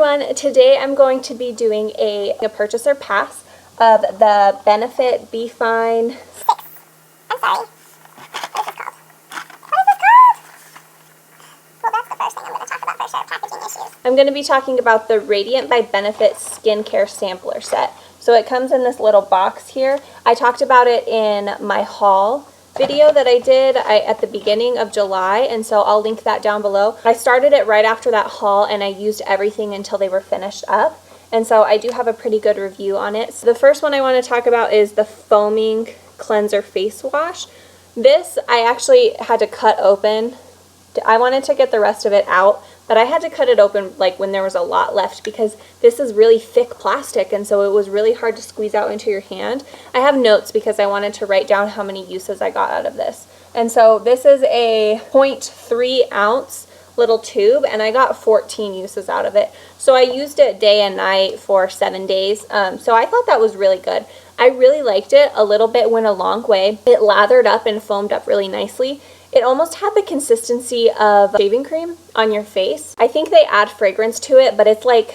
everyone, today I'm going to be doing a purchaser pass of the Benefit Be Fine 6. I'm sorry. What is this called? What is this called? Well, that's the first thing I'm going to talk about for sure, packaging issues. I'm going to be talking about the Radiant by Benefit Skincare Sampler Set. So it comes in this little box here. I talked about it in my haul video that I did at the beginning of July, and so I'll link that down below. I started it right after that haul and I used everything until they were finished up, and so I do have a pretty good review on it. So the first one I want to talk about is the Foaming Cleanser Face Wash. This I actually had to cut open. I wanted to get the rest of it out, but I had to cut it open like when there was a lot left because this is really thick plastic, and so it was really hard to squeeze out into your hand. I have notes because I wanted to write down how many uses I got out of this. And so this is a 0.3 ounce little tube, and I got 14 uses out of it. So I used it day and night for 7 days. So I thought that was really good. I really liked it. A little bit went a long way. It lathered up and foamed up really nicely. It almost had the consistency of shaving cream on your face. I think they add fragrance to it, but it's like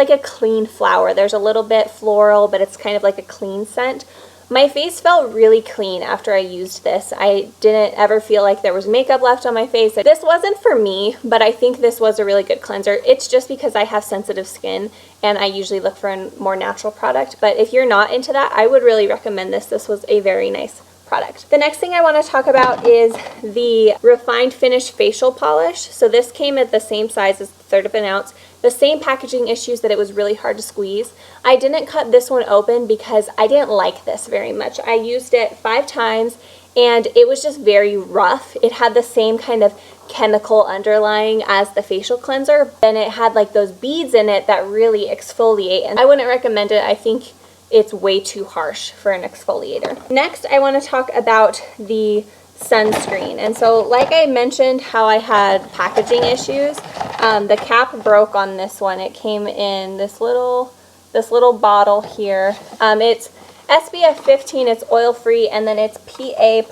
a clean flower. There's a little bit floral, but it's kind of like a clean scent. My face felt really clean after I used this. I didn't ever feel like there was makeup left on my face. This wasn't for me, but I think this was a really good cleanser. It's just because I have sensitive skin and I usually look for a more natural product. But if you're not into that, I would really recommend this. This was a very nice product. The next thing I want to talk about is the Refined Finish Facial Polish. So this came at the same size as the 1/3 of an ounce. The same packaging issues that it was really hard to squeeze. I didn't cut this one open because I didn't like this very much. I used it 5 times and it was just very rough. It had the same kind of chemical underlying as the facial cleanser, and it had like those beads in it that really exfoliate, and I wouldn't recommend it. I think it's way too harsh for an exfoliator. Next, I want to talk about the sunscreen. And so like I mentioned how I had packaging issues, the cap broke on this one. It came in this little bottle here. It's SPF 15, it's oil free, and then it's PA++.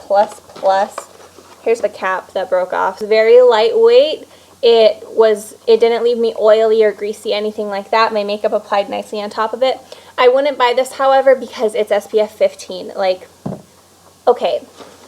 Here's the cap that broke off. It's very lightweight. It didn't leave me oily or greasy, anything like that. My makeup applied nicely on top of it. I wouldn't buy this, however, because it's SPF 15. Like, okay,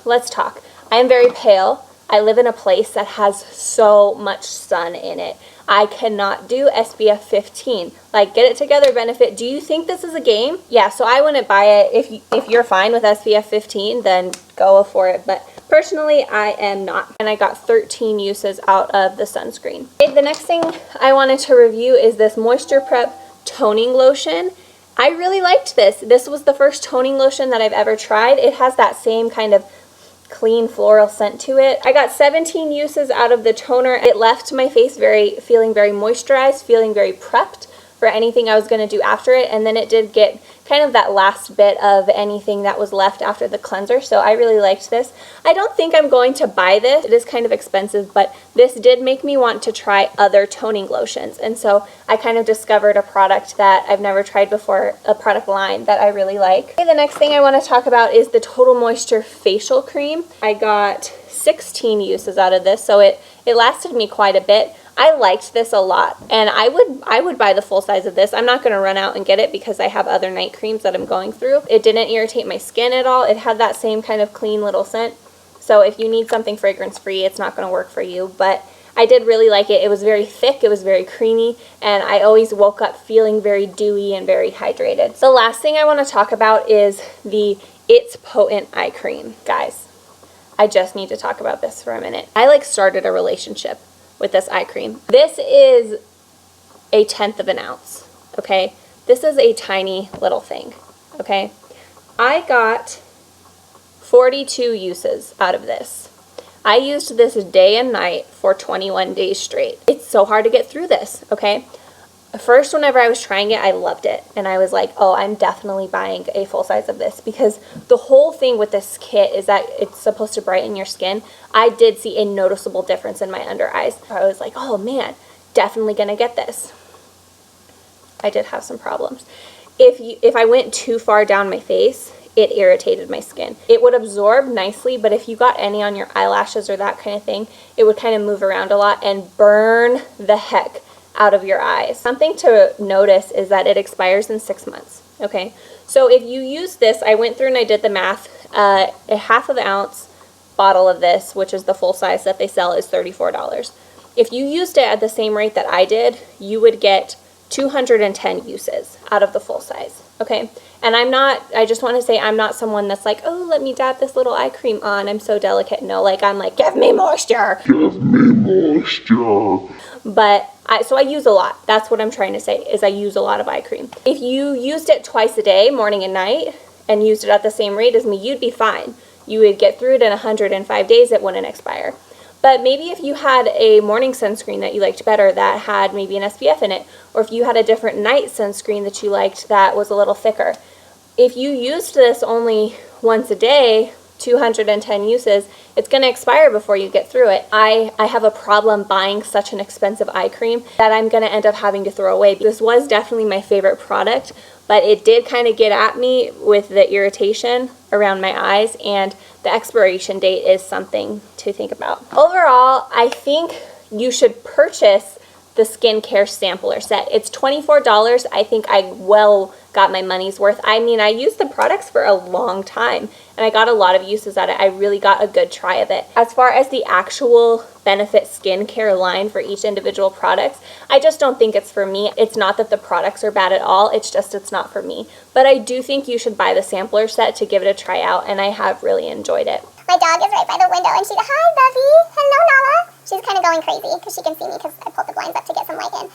let's talk. I am very pale. I live in a place that has so much sun in it. I cannot do SPF 15. Like, get it together, Benefit. Do you think this is a game? Yeah, so I wouldn't buy it. If you're fine with SPF 15, then go for it. But personally, I am not. And I got 13 uses out of the sunscreen. Okay, the next thing I wanted to review is this Moisture Prep Toning Lotion. I really liked this. This was the first toning lotion that I've ever tried. It has that same kind of clean floral scent to it. I got 17 uses out of the toner. It left my face feeling very moisturized, feeling very prepped for anything I was going to do after it, and then it did get kind of that last bit of anything that was left after the cleanser, so I really liked this. I don't think I'm going to buy this. It is kind of expensive, but this did make me want to try other toning lotions, and so I kind of discovered a product that I've never tried before, a product line that I really like. Okay, the next thing I want to talk about is the Total Moisture Facial Cream. I got 16 uses out of this, so it lasted me quite a bit. I liked this a lot, and I would buy the full size of this. I'm not going to run out and get it because I have other night creams that I'm going through. It didn't irritate my skin at all. It had that same kind of clean little scent. So if you need something fragrance-free, it's not going to work for you. But I did really like it. It was very thick, it was very creamy, and I always woke up feeling very dewy and very hydrated. The last thing I want to talk about is the It's Potent Eye Cream. Guys, I just need to talk about this for a minute. I started a relationship with this eye cream. This is a 1/10 of an ounce, okay? This is a tiny little thing, okay? I got 42 uses out of this. I used this day and night for 21 days straight. It's so hard to get through this, okay? First, whenever I was trying it, I loved it. And I was like, oh, I'm definitely buying a full size of this because the whole thing with this kit is that it's supposed to brighten your skin. I did see a noticeable difference in my under eyes. I was like, oh man, definitely gonna get this. I did have some problems. If I went too far down my face, it irritated my skin. It would absorb nicely, but if you got any on your eyelashes or that kind of thing, it would kind of move around a lot and burn the heck out of your eyes. Something to notice is that it expires in 6 months, okay? So if you use this, I went through and I did the math, a half of an ounce bottle of this, which is the full size that they sell, is $34. If you used it at the same rate that I did, you would get 210 uses out of the full size, okay? And I just want to say I'm not someone that's like, oh, let me dab this little eye cream on, I'm so delicate. No, like, I'm like, give me moisture. Give me moisture. But so I use a lot. That's what I'm trying to say, is I use a lot of eye cream. If you used it twice a day, morning and night, and used it at the same rate as me, you'd be fine. You would get through it in 105 days, it wouldn't expire. But maybe if you had a morning sunscreen that you liked better that had maybe an SPF in it, or if you had a different night sunscreen that you liked that was a little thicker, if you used this only once a day, 210 uses, it's going to expire before you get through it. I have a problem buying such an expensive eye cream that I'm going to end up having to throw away. This was definitely my favorite product, but it did kind of get at me with the irritation around my eyes, and the expiration date is something to think about. Overall, I think you should purchase the skincare sampler set. It's $24. I think I well got my money's worth. I mean, I used the products for a long time and I got a lot of uses out of it. I really got a good try of it. As far as the actual Benefit skincare line for each individual product, I just don't think it's for me. It's not that the products are bad at all, it's just it's not for me. But I do think you should buy the sampler set to give it a try out, and I have really enjoyed it. My dog is right by the window and she's, hi Bubby, hello Nala. She's kind of going crazy because she can see me because I pulled the blinds up to get some light in.